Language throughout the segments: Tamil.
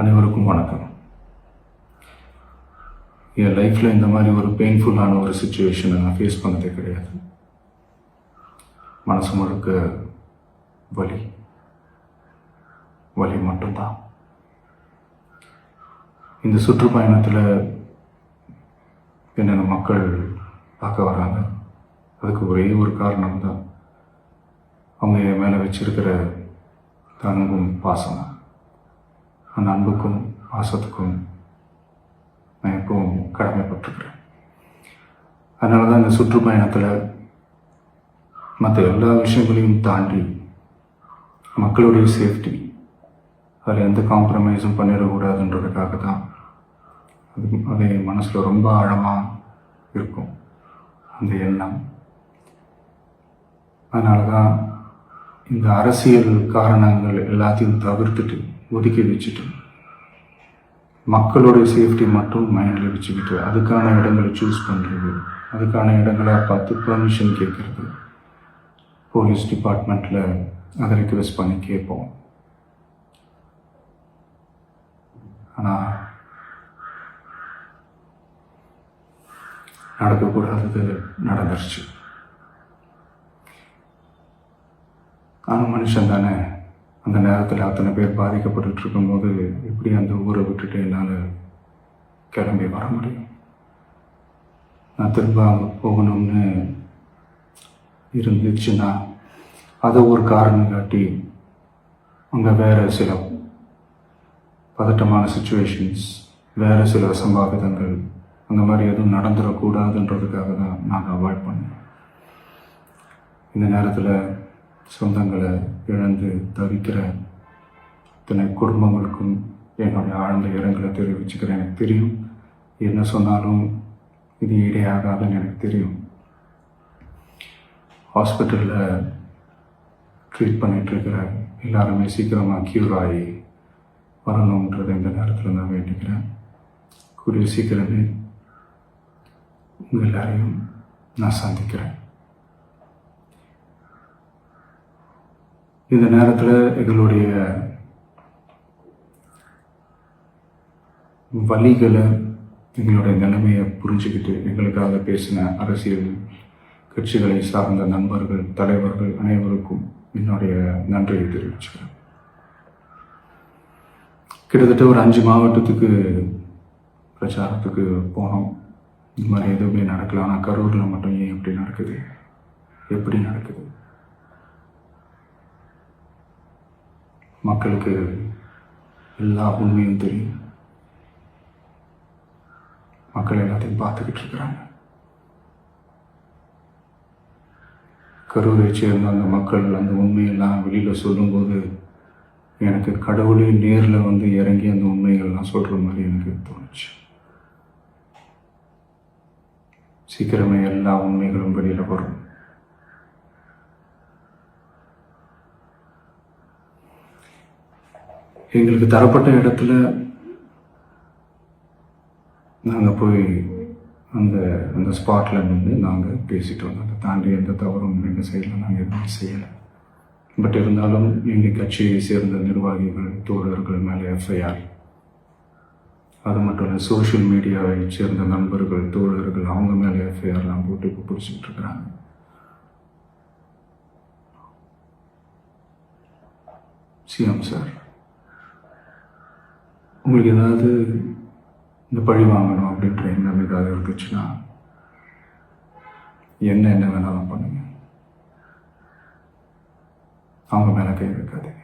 அனைவருக்கும் வணக்கம். என் லைஃப்பில் இந்த மாதிரி ஒரு பெயின்ஃபுல்லான ஒரு சுச்சுவேஷனை நான் ஃபேஸ் பண்ணதே கிடையாது. மனசு முழுக்க வலி வலி மட்டும்தான். இந்த சுற்றுப்பயணத்தில் என்னென்ன மக்கள் பார்க்க வராங்க, அதுக்கு ஒரே ஒரு காரணம் தான் அவங்க என் மேலே வச்சிருக்கிற அன்பும் பாசம். அந்த அன்புக்கும் பாசத்துக்கும் நான் எப்பவும் கடமைப்பட்டிருக்கிறேன். அதனால தான் இந்த சுற்றுப்பயணத்தில் மற்ற எல்லா விஷயங்களையும் தாண்டி மக்களுடைய சேஃப்டி, அதில் எந்த காம்ப்ரமைஸும் பண்ணிடக்கூடாதுன்றதுக்காக தான் அது என் மனசில் ரொம்ப ஆழமாக இருக்கும் அந்த எண்ணம். அதனால தான் இந்த அரசியல் காரணங்கள் எல்லாத்தையும் தவிர்த்துட்டு ஒதுக்கி வச்சுட்டு மக்களுடைய சேஃப்டி மட்டும் மைண்டில் வச்சுக்கிட்டு அதுக்கான இடங்களை சூஸ் பண்ணுறது, அதுக்கான இடங்களை பார்த்து பெர்மிஷன் கேட்குறது, போலீஸ் டிபார்ட்மெண்ட்டில் அதை ரிக்வெஸ்ட் பண்ணி கேட்போம். ஆனால் நடக்கக்கூடாதது நடந்துருச்சு. ஆனால் மனுஷன் தானே, அந்த நேரத்தில் அத்தனை பேர் பாதிக்கப்பட்டு இருக்கும்போது எப்படி அந்த ஊரை விட்டுட்டு என்னால் கிளம்பி வர முடியும்? நான் திரும்ப அங்கே போகணும்னு இருந்துச்சுன்னா அதை ஒரு காரணம் காட்டி அங்கே வேறு சில பதட்டமான சுச்சுவேஷன்ஸ், வேறு சில சம்பாவிதங்கள் அந்த மாதிரி எதுவும் நடந்துடக்கூடாதுன்றதுக்காக தான் நான் அவாய்ட் பண்ணேன். இந்த நேரத்தில் சொந்தங்களை இழந்து தவிக்கிற இத்தனை குடும்பங்களுக்கும் என்னுடைய ஆழ்ந்த இரங்கலை தெரிவிச்சுக்கிறேன். எனக்கு தெரியும், என்ன சொன்னாலும் இது ஈடையாகாதுன்னு எனக்கு தெரியும். ஹாஸ்பிட்டலில் ட்ரீட் பண்ணிகிட்ருக்கிற எல்லாருமே சீக்கிரமாக க்யூர் ஆகி வரணுன்றதை இந்த நேரத்தில் நான் வேண்டிக்கிறேன். கூடிய சீக்கிரமே உங்கள் எல்லாரையும் நான் சந்திக்கிறேன். இந்த நேரத்தில் எங்களுடைய வலிகளை, எங்களுடைய நிலைமையை புரிஞ்சுக்கிட்டு எங்களுக்காக பேசின அரசியல் கட்சிகளை சார்ந்த நண்பர்கள், தலைவர்கள் அனைவருக்கும் என்னுடைய நன்றியை தெரிவிச்சுக்கிறேன். கிட்டத்தட்ட ஒரு 5 மாவட்டத்துக்கு பிரச்சாரத்துக்கு போனோம். இந்த மாதிரி எதுவுமே நடக்கல. ஆனால் கரூரில் மட்டும் ஏன் எப்படி நடக்குது, எப்படி நடக்குது? மக்களுக்கு எல்லா உண்மையும் தெரியும். மக்கள் எல்லாத்தையும் பார்த்துக்கிட்டு இருக்கிறாங்க. கரூரை சேர்ந்த அந்த மக்கள் அந்த உண்மையெல்லாம் வெளியில் சொல்லும்போது எனக்கு கடவுளே நேரில் வந்து இறங்கி அந்த உண்மைகள்லாம் சொல்கிற மாதிரி எனக்கு தோணுச்சு. சீக்கிரமே எல்லா உண்மைகளும் வெளியில் வரும். எங்களுக்கு தரப்பட்ட இடத்துல நாங்கள் போய் அந்த ஸ்பாட்டில் நின்று நாங்கள் பேசிட்டு வந்தோம். அதை தாண்டி எந்த தவறும் எங்கள் சைடில் நாங்கள் எதுவும் செய்யலை. பட் இருந்தாலும் எங்கள் கட்சியை சேர்ந்த நிர்வாகிகள், தோழர்கள் மேலே எஃப்ஐஆர், அது மட்டும் இல்லை சோஷியல் மீடியாவை சேர்ந்த நண்பர்கள், தோழர்கள் அவங்க மேலே எஃப்ஐஆர்லாம் போட்டு இப்போ பிடிச்சிட்டு இருக்கிறாங்க. சிஎம் சார், உங்களுக்கு ஏதாவது இந்த பழி வாங்கணும் அப்படின்ற எண்ணம் ஏதாவது இருந்துச்சுன்னா என்ன வேணாலும் பண்ணுங்க. அவங்க மேலே கை வைக்காதீங்க.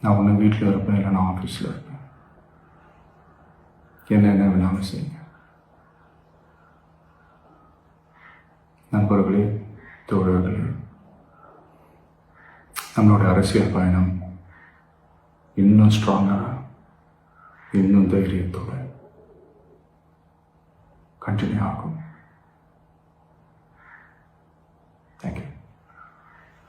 நான் ஒன்று வீட்டில் இருப்பேன், இல்லை நான் ஆஃபீஸில் இருப்பேன். என்ன வேணாலும் செய்யுங்க. நண்பர்களே, தோழர்களே, நம்மளோட அரசியல் பயணம் இன்னும் ஸ்ட்ராங்காக, இன்னும் தைரியத்தோடு கண்டினியூ ஆகும்.